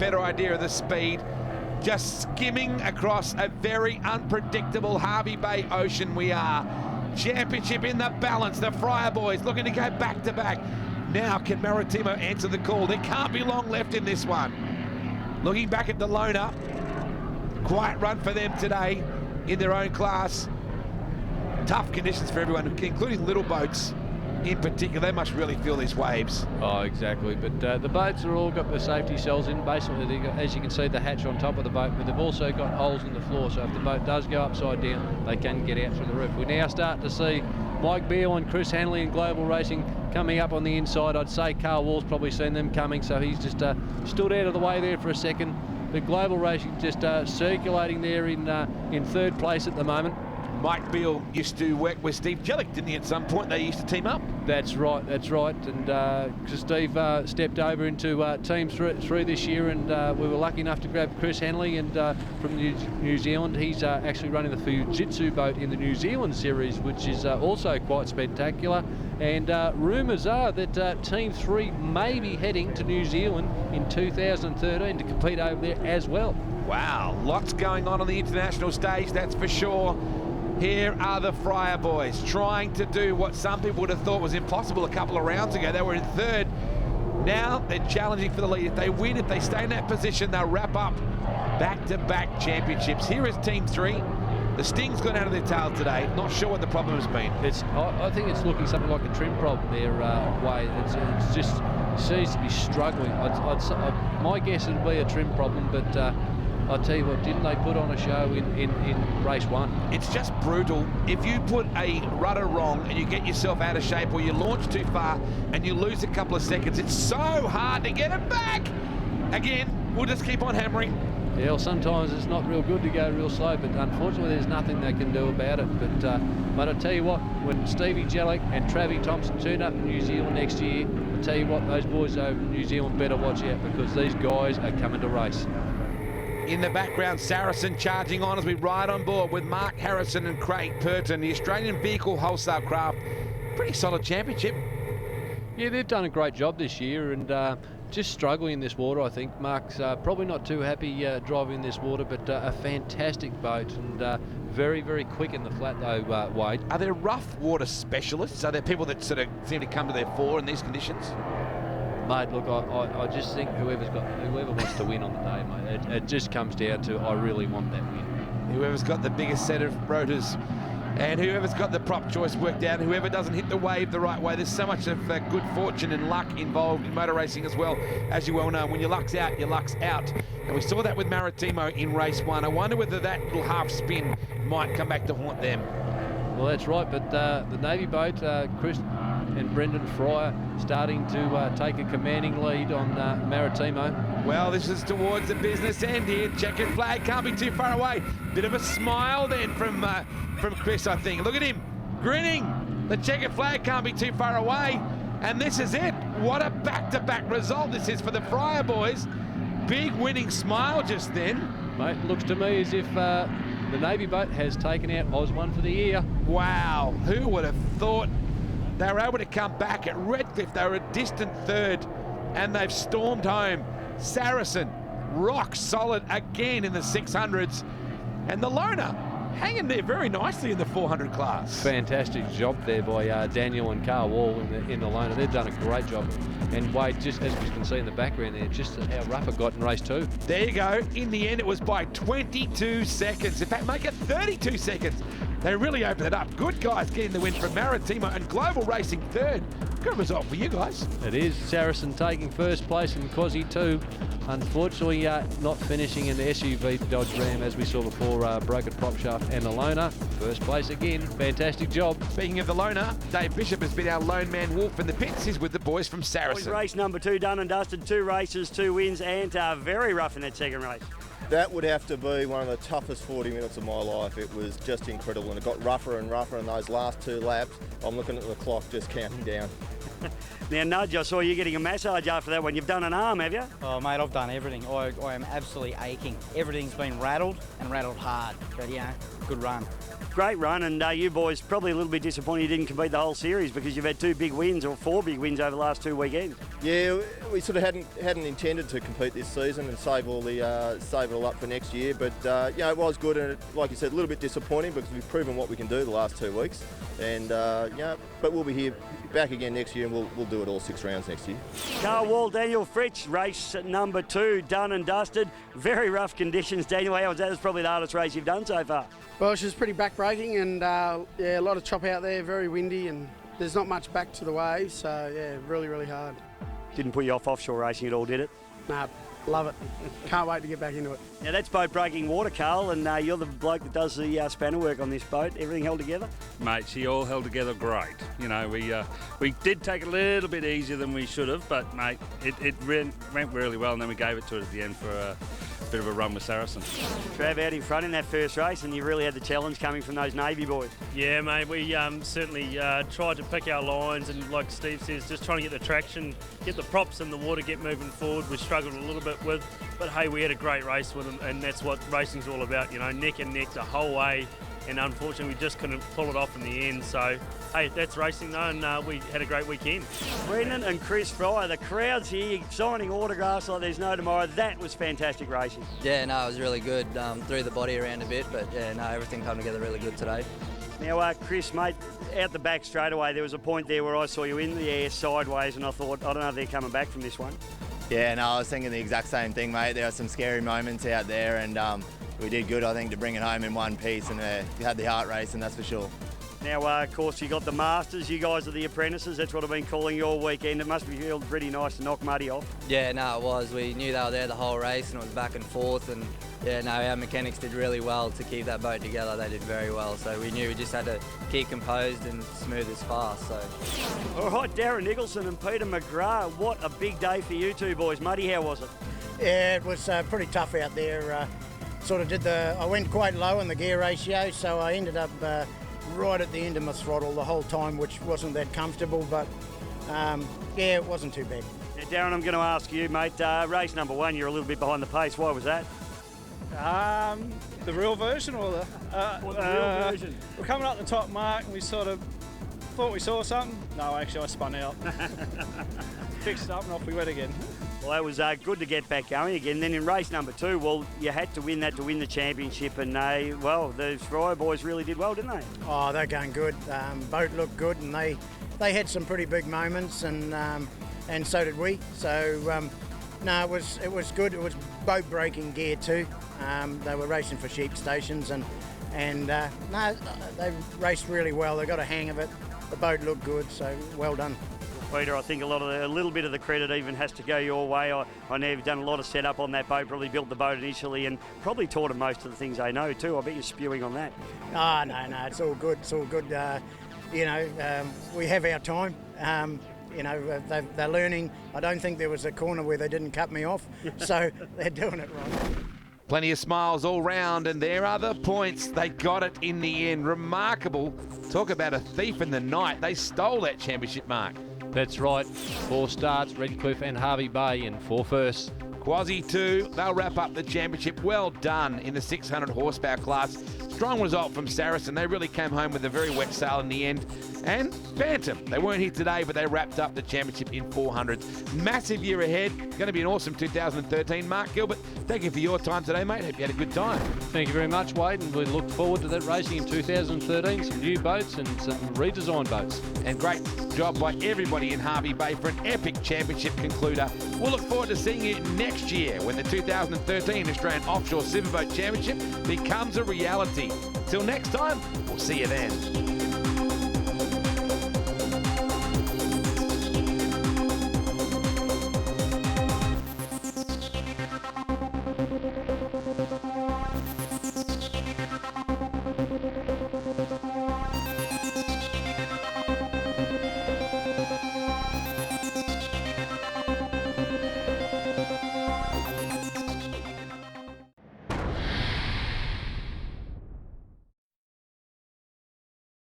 Better idea of the speed. Just skimming across a very unpredictable Hervey Bay ocean we are. Championship in the balance. The Fryer boys looking to go back to back. Now can Maritimo answer the call? There can't be long left in this one. Looking back at the Lona. Quiet run for them today in their own class. Tough conditions for everyone, including little boats in particular. They must really feel these waves. Oh, exactly. But the boats are all got the safety cells in. Basically, they got, as you can see, the hatch on top of the boat, but they've also got holes in the floor, so if the boat does go upside down, they can get out through the roof. We now start to see Mike Beale and Chris Hanley in Global Racing coming up on the inside. I'd say Carl Wall's probably seen them coming, so he's just stood out of the way there for a second. But Global Racing just circulating there in third place at the moment. Mike Beale used to work with Steve Jellick, didn't he, at some point? They used to team up. That's right, that's right. And Steve stepped over into Team 3 this year, and we were lucky enough to grab Chris Hanley and from New Zealand. He's actually running the Fujitsu boat in the New Zealand series, which is also quite spectacular. And rumours are that Team 3 may be heading to New Zealand in 2013 to compete over there as well. Wow, lots going on the international stage, that's for sure. Here are the Fryer boys trying to do what some people would have thought was impossible a couple of rounds ago. They were in third. Now they're challenging for the lead. If they win, if they stay in that position, they'll wrap up back-to-back championships. Here is Team 3. The sting's gone out of their tail today. Not sure what the problem has been. I think it's looking something like a trim problem there, Wade. It's just seems to be struggling. My guess would be a trim problem, but I'll tell you what, didn't they put on a show in race 1? It's just brutal. If you put a rudder wrong and you get yourself out of shape or you launch too far and you lose a couple of seconds, it's so hard to get it back. Again, we'll just keep on hammering. Yeah, well, sometimes it's not real good to go real slow, but unfortunately there's nothing they can do about it. But I'll tell you what, when Stevie Jellick and Travie Thompson turn up in New Zealand next year, I'll tell you what, those boys over in New Zealand better watch out, because these guys are coming to race. In the background, Saracen charging on as we ride on board with Mark Harrison and Craig Purton, the Australian Vehicle Wholesale Craft. Pretty solid championship. Yeah, they've done a great job this year, and just struggling in this water, I think. Mark's probably not too happy driving in this water, but a fantastic boat, and very, very quick in the flat though, Wade. Are there rough water specialists? Are there people that sort of seem to come to their fore in these conditions? Mate, look, I just think whoever wants to win on the day, mate, it just comes down to I really want that win. Whoever's got the biggest set of rotors and whoever's got the prop choice worked out, whoever doesn't hit the wave the right way. There's so much of good fortune and luck involved in motor racing as well, as you well know. When your luck's out, your luck's out. And we saw that with Maritimo in race 1. I wonder whether that little half spin might come back to haunt them. Well, that's right, but the Navy boat, Chris and Brendan Fryer starting to take a commanding lead on Maritimo. Well, this is towards the business end here. Checkered flag can't be too far away. Bit of a smile then from Chris, I think. Look at him grinning. The checkered flag can't be too far away. And this is it. What a back-to-back result this is for the Fryer boys. Big winning smile just then. Mate, looks to me as if the Navy boat has taken out Oz1 for the year. Wow, who would have thought? They were able to come back at Redcliffe. They were a distant third, and they've stormed home. Saracen, rock solid again in the 600s. And the Lona hanging there very nicely in the 400 class. Fantastic job there by Daniel and Carl Wall in the Lona. They've done a great job. And Wade, just as we can see in the background there, just how rough it got in race 2. There you go. In the end, it was by 22 seconds. In fact, make it 32 seconds. They really opened it up. Good guys getting the win from Maritimo and Global Racing third. Good result for you guys. It is. Saracen taking first place and Cozzy 2. Unfortunately, not finishing in the SUV Dodge Ram as we saw before, broken prop shaft and the Lona. First place again. Fantastic job. Speaking of the Lona, Dave Bishop has been our lone man wolf in the pits. He's with the boys from Saracen. Race number 2 done and dusted. 2 races, 2 wins, and very rough in that second race. That would have to be one of the toughest 40 minutes of my life. It was just incredible, and it got rougher and rougher in those last 2 laps. I'm looking at the clock just counting down. Now, Nudge, I saw you getting a massage after that one. You've done an arm, have you? Oh, mate, I've done everything. I am absolutely aching. Everything's been rattled and rattled hard. But, you know, good run. Great run, and you boys probably a little bit disappointed you didn't compete the whole series because you've had 2 big wins or 4 big wins over the last 2 weekends. Yeah, we sort of hadn't intended to compete this season and save it all up for next year. But it was good, and like you said, a little bit disappointing because we've proven what we can do the last 2 weeks. And but we'll be here back again next year, and we'll do it all 6 rounds next year. Carl Wall, Daniel Fritsch, race number 2, done and dusted. Very rough conditions. Daniel, how was that? It's probably the hardest race you've done so far. Well, she was pretty back-breaking and, a lot of chop out there, very windy, and there's not much back to the waves, so, yeah, really, really hard. Didn't put you off offshore racing at all, did it? Nah, love it. Can't wait to get back into it. Now, that's boat breaking water, Carl, and you're the bloke that does the spanner work on this boat. Everything held together? Mate, she all held together great. You know, we did take it a little bit easier than we should have, but, mate, it went really well, and then we gave it to it at the end for a bit of a run with Saracen. Trav out in front in that first race, and you really had the challenge coming from those Navy boys. Yeah, mate, we certainly tried to pick our lines, and like Steve says, just trying to get the traction, get the props in the water, get moving forward. We struggled a little bit with, but hey, we had a great race with them, and that's what racing's all about, you know, neck and neck the whole way, and unfortunately we just couldn't pull it off in the end. So hey, that's racing though, and we had a great weekend. Brendan and Chris Fry, the crowd's here signing autographs like there's no tomorrow. That was fantastic racing. Yeah, no, it was really good. Threw the body around a bit, but yeah, no, everything came together really good today. Now, Chris, mate, out the back straight away, there was a point there where I saw you in the air sideways, and I thought, I don't know if they're coming back from this one. Yeah, no, I was thinking the exact same thing, mate. There were some scary moments out there, and we did good, I think, to bring it home in one piece, and you had the heart racing, that's for sure. Now, of course, you got the Masters. You guys are the apprentices. That's what I've been calling you all weekend. It must be feeling pretty nice to knock Muddy off. Yeah, no, it was. We knew they were there the whole race, and it was back and forth. And yeah, no, our mechanics did really well to keep that boat together. They did very well. So we knew we just had to keep composed and smooth as fast. So. All right, Darren Nicholson and Peter McGrath. What a big day for you two boys. Muddy, how was it? Yeah, it was pretty tough out there. I went quite low in the gear ratio, so I ended up right at the end of my throttle the whole time, which wasn't that comfortable, but yeah, it wasn't too bad. Now, Darren, I'm going to ask you, mate, race number 1, you're a little bit behind the pace. Why was that? The real version or the real version? We're coming up the top mark and we sort of thought we saw something. No, actually I spun out. Fixed it up and off we went again. Well, that was good to get back going again. Then in race number 2, well, you had to win that to win the championship, and the Fryer boys really did well, didn't they? Oh, they're going good. Boat looked good, and they had some pretty big moments, and so did we. So no, it was good. It was boat breaking gear too. They were racing for sheep stations, and no, they raced really well. They got a hang of it. The boat looked good, so well done. Peter, I think a little bit of the credit even has to go your way. I know you've done a lot of setup on that boat, probably built the boat initially, and probably taught them most of the things they know too. I bet you're spewing on that. Oh, no, it's all good. It's all good. We have our time. They're learning. I don't think there was a corner where they didn't cut me off, so they're doing it right. Plenty of smiles all round, and there are the points. They got it in the end. Remarkable. Talk about a thief in the night. They stole that championship mark. That's right. 4 starts, Redcliffe and Hervey Bay in 4 firsts. Quasi 2, they'll wrap up the championship. Well done in the 600 horsepower class. Strong result from Saracen. They really came home with a very wet sail in the end. And Phantom, they weren't here today, but they wrapped up the championship in 400s. Massive year ahead. Going to be an awesome 2013. Mark Gilbert, thank you for your time today, mate. Hope you had a good time. Thank you very much, Wade, and we look forward to that racing in 2013. Some new boats and some redesigned boats. And great job by everybody in Hervey Bay for an epic championship concluder. We'll look forward to seeing you next year when the 2013 Australian Offshore Superboat Championship becomes a reality. Till next time, we'll see you then.